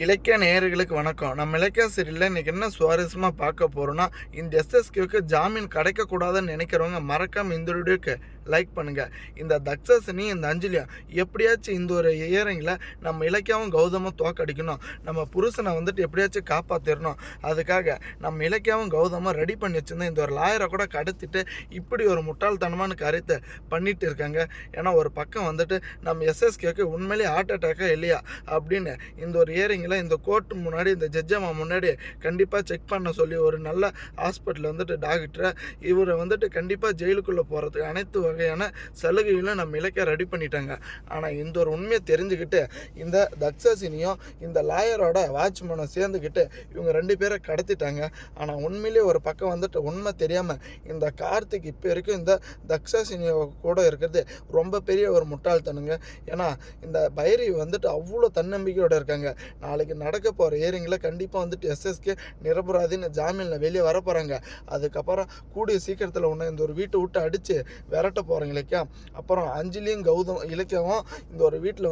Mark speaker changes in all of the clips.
Speaker 1: இலக்கிய நேயர்களுக்கு வணக்கம். நம்ம இலக்கிய சீரியல்ல இன்னைக்கு என்ன சுவாரஸ்யமா பார்க்க போறோம்னா, இந்த எஸ்எஸ்கேவுக்கு ஜாமீன் கிடைக்கக்கூடாதுன்னு நினைக்கிறவங்க மறக்காம இந்த வீடியோக்கு லைக் பண்ணுங்க. இந்த தக்ஷசினியும் இந்த அஞ்சலியும் எப்படியாச்சும் இந்த ஒரு இயரிங்ல நம்ம இலக்கியாவும் கௌதமும் தோக்கடிக்கணும். நம்ம புருஷனை எப்படியாச்சும் காப்பாத்திரணும். அதுக்காக நம்ம இலக்கியாவும் கௌதமும் ரெடி பண்ணி வச்சிருந்த இந்த ஒரு லாயரை கூட கடத்திட்டு இப்படி ஒரு முட்டாள்தனமான காரியத்தை பண்ணிட்டு இருக்காங்க. ஏன்னா ஒரு பக்கம் நம்ம எஸ்எஸ்கேவுக்கு உண்மையிலேயே ஹார்ட் அட்டாக்கா இல்லையா அப்படின்னு இந்த ஒரு இயரிங் இந்த கோர்ட் முன்னாடி இந்த ஜட்ஜம்மா முன்னாடி கண்டிப்பாக செக் பண்ண சொல்லி ஒரு நல்ல ஹாஸ்பிட்டல் டாக்டரை இவரை கண்டிப்பாக ஜெயிலுக்குள்ளே போகிறதுக்கு அனைத்து வகையான சலுகைகளும் நம்ம இலக்கிய ரெடி பண்ணிட்டாங்க. ஆனால் இந்த ஒரு உண்மையை தெரிஞ்சுக்கிட்டு இந்த தக்ஷசினியும் இந்த லாயரோட வாட்ச்மேனை சேர்ந்துக்கிட்டு இவங்க 2 பேரை கடத்திட்டாங்க. ஆனால் உண்மையிலேயே ஒரு பக்கம் உண்மை தெரியாமல் இந்த கார்த்திக் இப்போ வரைக்கும் இந்த தக்ஷசினியை கூட இருக்கிறது ரொம்ப பெரிய ஒரு முட்டாள்தனுங்க. ஏன்னா இந்த பைரவி அவ்வளோ தன்னம்பிக்கையோடு இருக்காங்க. நாளைக்கு நடக்க போகிற ஹியரிங்கில் கண்டிப்பாக எஸ்எஸ்கே நிரபராதின்னு ஜாமீனில் வெளியே வர போகிறாங்க. அதுக்கப்புறம் கூடிய சீக்கிரத்தில் இந்த ஒரு வீட்டை விட்டு அடித்து விரட்ட போகிறாங்க இலக்கியா. அப்புறம் அஞ்சலியும் இலக்கியாவும் இந்த ஒரு வீட்டில்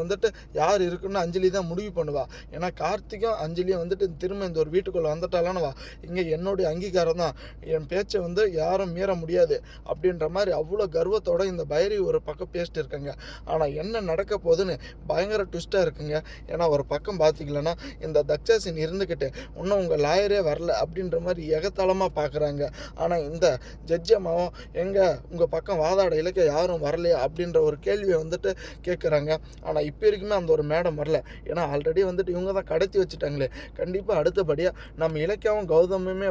Speaker 1: யார் இருக்குன்னு அஞ்சலி தான் முடிவு பண்ணுவா. ஏன்னா கார்த்திக்கும் அஞ்சலியும் திரும்ப இந்த ஒரு வீட்டுக்குள்ளே வந்துட்டாலானவா, இங்கே என்னுடைய அங்கீகாரம் தான், என் பேச்சை யாரும் மீற முடியாது அப்படின்ற மாதிரி அவ்வளோ கர்வத்தோடு இந்த பைரவி ஒரு பக்கம் பேசிட்டு இருக்காங்க. ஆனால் என்ன நடக்க போகுதுன்னு பயங்கர ட்விஸ்ட்டாக இருக்குங்க. ஏன்னா ஒரு பக்கம் பார்த்திங்களன்னா இந்த தக்ஷசினி இருந்துக்கிட்டு இன்னும் உங்கள் லாயரே வரல அப்படின்ற மாதிரி எகத்தாளமாக பார்க்குறாங்க. ஆனால் இந்த ஜட்ஜம்மாவும் எங்கே உங்கள் பக்கம் வாதாட இலக்கிய யாரும் வரலையா அப்படின்ற ஒரு கேள்வியை கேட்குறாங்க. ஆனால் இப்போ வரைக்குமே அந்த ஒரு மேடம் வரல. ஏன்னா ஆல்ரெடி இவங்க தான் கடத்தி வச்சுட்டாங்களே. கண்டிப்பாக அடுத்தபடியாக நம்ம இலக்கியாவும் கௌதமுமே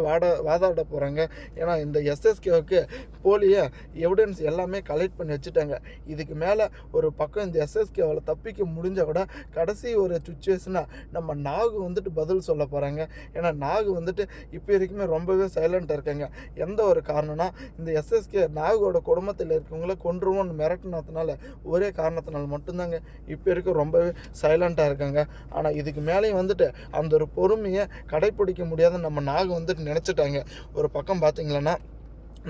Speaker 1: வாதாட போகிறாங்க. ஏன்னா இந்த எஸ்எஸ்கேவுக்கு போலிய எவிடன்ஸ் எல்லாமே கலெக்ட் பண்ணி வச்சுட்டாங்க. இதுக்கு மேலே ஒரு பக்கம் இந்த எஸ்எஸ்கேவால் தப்பிக்க முடிஞ்சால் கூட கடைசி ஒரு சுச்சுவேஷனாக நம்ம நாகு பதில் சொல்ல போகிறாங்க. ஏன்னா நாகு இப்போ வரைக்குமே ரொம்பவே சைலண்ட்டாக இருக்காங்க. எந்த ஒரு காரணம்னா இந்த எஸ்எஸ்கே நாகோட குடும்பத்தில் இருக்கவங்கள கொன்றுவோன்னு மிரட்டினதுனால ஒரே காரணத்தினால மட்டும்தாங்க இப்போ வரைக்கும் ரொம்பவே சைலண்ட்டாக இருக்காங்க. ஆனால் இதுக்கு மேலேயும் அந்த ஒரு பொறுமையை கடைப்பிடிக்க முடியாதுன்னு நம்ம நாகு நினச்சிட்டாங்க. ஒரு பக்கம் பார்த்திங்களன்னா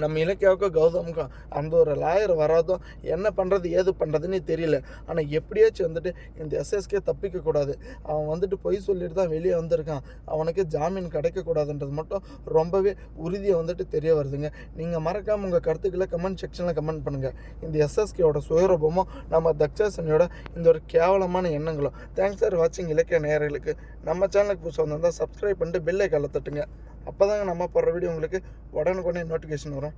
Speaker 1: நம்ம இலக்கியாவுக்கும் கௌதமுக்கும் அந்த ஒரு லாயர் வராதும் என்ன பண்ணுறது ஏது பண்ணுறதுன்னு தெரியல. ஆனால் எப்படியாச்சும் இந்த எஸ்எஸ்கே தப்பிக்கக்கூடாது. அவன் பொய் சொல்லிட்டு தான் வெளியே வந்திருக்கான். அவனுக்கு ஜாமீன் கிடைக்கக்கூடாதுன்றது மட்டும் ரொம்பவே உறுதியை தெரிய வருதுங்க. நீங்கள் மறக்காமல் உங்கள் கருத்துக்களை கமெண்ட் செக்ஷனில் கமெண்ட் பண்ணுங்கள். இந்த எஸ்எஸ்கேவோட சுயரூபமும் நம்ம தக்ஷசினியோட இந்த ஒரு கேவலமான எண்ணங்களும். தேங்க்ஸ் ஃபார் வாட்சிங் இலக்கிய நேயர்களுக்கு. நம்ம சேனலுக்கு புதுசாக வந்தால் சப்ஸ்கிரைப் பண்ணிட்டு பெல் ஐகானை தட்டுங்க. அப்போ தாங்க நம்ம போடுற வீடியோ உங்களுக்கு உடனுக்குடனே நோட்டிஃபிகேஷன் வரும்.